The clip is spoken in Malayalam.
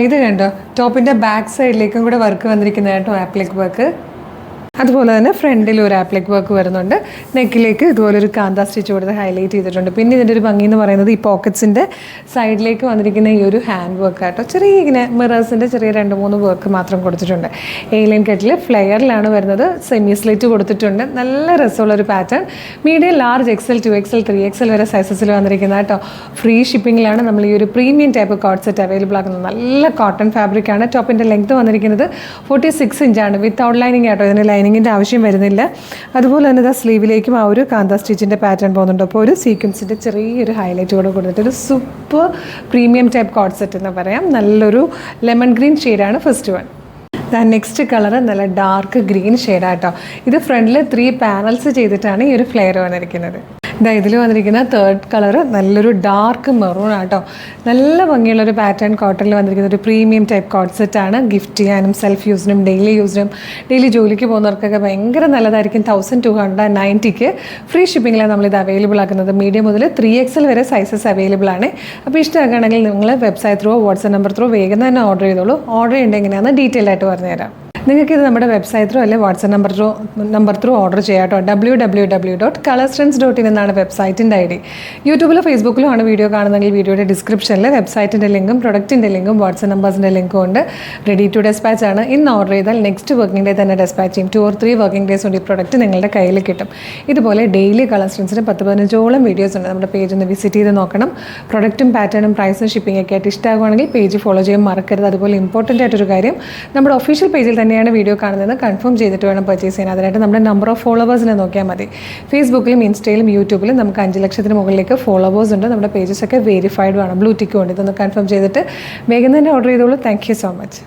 ഇത് കണ്ടോ, ടോപ്പിൻ്റെ ബാക്ക് സൈഡിലേക്കും കൂടെ വർക്ക് വന്നിരിക്കുന്നത് കേട്ടോ, ആപ്ലിക് വർക്ക്. അതുപോലെ തന്നെ ഫ്രണ്ടിൽ ഒരു ആപ്ലിക് വർക്ക് വരുന്നുണ്ട്. നെക്കിലേക്ക് ഇതുപോലൊരു കാന്ത സ്റ്റിച്ച് കൊടുത്ത് ഹൈലൈറ്റ് ചെയ്തിട്ടുണ്ട്. പിന്നെ ഇതിൻ്റെ ഒരു ഭംഗി എന്ന് പറയുന്നത് ഈ പോക്കറ്റ്സിൻ്റെ സൈഡിലേക്ക് വന്നിരിക്കുന്ന ഈ ഒരു ഹാൻഡ് വർക്ക് ആട്ടോ. ചെറിയ ഇങ്ങനെ മിറേഴ്സിൻ്റെ ചെറിയ 2-3 വർക്ക് മാത്രം കൊടുത്തിട്ടുണ്ട്. ഏലിയൻ കട്ടിൽ ഫ്ലെയറിലാണ് വരുന്നത്. സെമി സ്ലിറ്റ് കൊടുത്തിട്ടുണ്ട്. നല്ല രസമുള്ളൊരു pattern. Medium, large, XL, 2XL, 3XL വരെ സൈസസിൽ വന്നിരിക്കുന്ന കേട്ടോ. ഫ്രീ ഷിപ്പിങ്ങിലാണ് നമ്മൾ ഈ ഒരു premium type coat set available ആക്കുന്നത്. നല്ല കോട്ടൺ ഫാബ്രിക്കാണ്. ടോപ്പിൻ്റെ ലെങ്ത് വന്നിരിക്കുന്നത് 46 ഇഞ്ചാണ്. വിത്ത് ഔട്ട്ലൈനിങ് ആട്ടോ. ഇതിന് ലൈനിങ്ങിൻ്റെ ആവശ്യം വരുന്നില്ല. അതുപോലെ തന്നെ സ്ലീവിലേക്കും ആ ഒരു കാന്ത സ്റ്റിച്ചിൻ്റെ പാറ്റേൺ പോകുന്നുണ്ട്. അപ്പോൾ ഒരു സീക്വൻസിൻ്റെ ചെറിയൊരു ഹൈലൈറ്റ് കൂടെ കൊടുത്തിട്ട് ഒരു super premium type coat set എന്ന് പറയാം. നല്ലൊരു ലെമൺ ഗ്രീൻ ഷെയ്ഡാണ് ഫസ്റ്റ് വൺ. നെക്സ്റ്റ് കളർ നല്ല ഡാർക്ക് ഗ്രീൻ ഷെയ്ഡാട്ടോ. ഇത് ഫ്രണ്ടിൽ 3 പാനൽസ് ചെയ്തിട്ടാണ് ഈ ഒരു ഫ്ലെയർ വന്നിരിക്കുന്നത്. ഇതിൽ വന്നിരിക്കുന്ന തേർഡ് കളർ നല്ലൊരു ഡാർക്ക് മെറൂൺ ആട്ടോ. നല്ല ഭംഗിയുള്ളൊരു പാറ്റേൺ കോട്ടണിൽ വന്നിരിക്കുന്ന ഒരു പ്രീമിയം ടൈപ്പ് കോട്ട് സെറ്റാണ്. ഗിഫ്റ്റ് ചെയ്യാനും സെൽഫ് യൂസിനും ഡെയിലി യൂസിനും ഡെയിലി ജോലിക്ക് പോകുന്നവർക്കൊക്കെ ഭയങ്കര നല്ലതായിരിക്കും. 1290 ഫ്രീ ഷിപ്പിങ്ങിലാണ് നമ്മളിത് അവൈലബിൾ ആക്കുന്നത്. മീഡിയം മുതൽ 3XL വരെ സൈസസ് അവൈലബിൾ ആണ്. അപ്പോൾ ഇഷ്ടമാക്കുകയാണെങ്കിൽ നിങ്ങൾ website through, WhatsApp number through വേഗം തന്നെ ഓർഡർ ചെയ്തോളൂ. ഓർഡർ ചെയ്യേണ്ടത് എങ്ങനെയാണെന്ന് ഡീറ്റെയിൽ ആയിട്ട് പറഞ്ഞുതരാം. നിങ്ങൾക്കിത് നമ്മുടെ വെബ്സൈറ്റ് ത്രൂ അല്ലെങ്കിൽ വാട്സ്ആപ്പ് നമ്പർ ത്രൂ ഓർഡർ ചെയ്യാം കേട്ടോ. www.colorstrends.in എന്നാണ് വെബ്സൈറ്റിൻ്റെ ID. യൂട്യൂബിലോ ഫേസ്ബുക്കിലോ ആണ് വീഡിയോ കാണുന്നതെങ്കിൽ വീഡിയോയുടെ ഡിസ്ക്രിപ്ഷനിൽ വെബ്സൈറ്റിൻ്റെ ലിങ്കും പ്രൊഡക്റ്റിൻ്റെ ലിങ്കും വാട്സ്ആപ്പ് നമ്പേഴ്സിൻ്റെ ലിങ്കും ഉണ്ട്. റെഡി ടു ഡെസ്പാച്ച് ആണ്. ഇന്ന് ഓർഡർ ചെയ്താൽ നെക്സ്റ്റ് വർക്കിംഗ് ഡേ തന്നെ ഡെസ്പാച്ച് ചെയ്യും. 2 or 3 വർക്കിംഗ് ഡേയ്സ് കൊണ്ട് ഈ പ്രൊഡക്റ്റ് നിങ്ങളുടെ കയ്യിൽ കിട്ടും. ഇതുപോലെ ഡെയിലി കളർസ്ട്രെൻസിന് 10-15ഓളം വീഡിയോസ് ഉണ്ട്. നമ്മുടെ പേജ് ഒന്ന് വിസിറ്റ് ചെയ്ത് നോക്കണം. പ്രൊഡക്റ്റും പാറ്റേണും പ്രൈസും ഷിപ്പിംഗ് ഒക്കെ ആയിട്ട് ഇഷ്ടമാകുവാണെങ്കിൽ പേജ് ഫോളോ ചെയ്യാൻ മറക്കരുത്. അതുപോലെ ഇമ്പോർട്ടൻ്റ് ആയിട്ടൊരു കാര്യം, നമ്മുടെ ഒഫീഷ്യൽ പേജിൽ തന്നെയാണ് വീഡിയോ കാണുന്നത് കൺഫേം ചെയ്തിട്ട് വേണം പർച്ചേസ് ചെയ്യാൻ. അതിനായിട്ട് നമ്മുടെ നമ്പർ ഓഫ് ഫോളോവേഴ്സിനെ നോക്കിയാൽ മതി. ഫേസ്ബുക്കിലും ഇൻസ്റ്റയിലും യൂട്യൂബിലും നമുക്ക് 5 ലക്ഷത്തിന് മുകളിലേക്ക് ഫോളോവേഴ്സ് ഉണ്ട്. നമ്മുടെ പേജസ് ഒക്കെ വെരിഫൈഡ് ആണ്, ബ്ലൂ ടിക്കും ഉണ്ട്. ഇതൊന്ന് കൺഫേം ചെയ്തിട്ട് വേഗം തന്നെ ഓർഡർ ചെയ്തോളൂ. Thank you so much.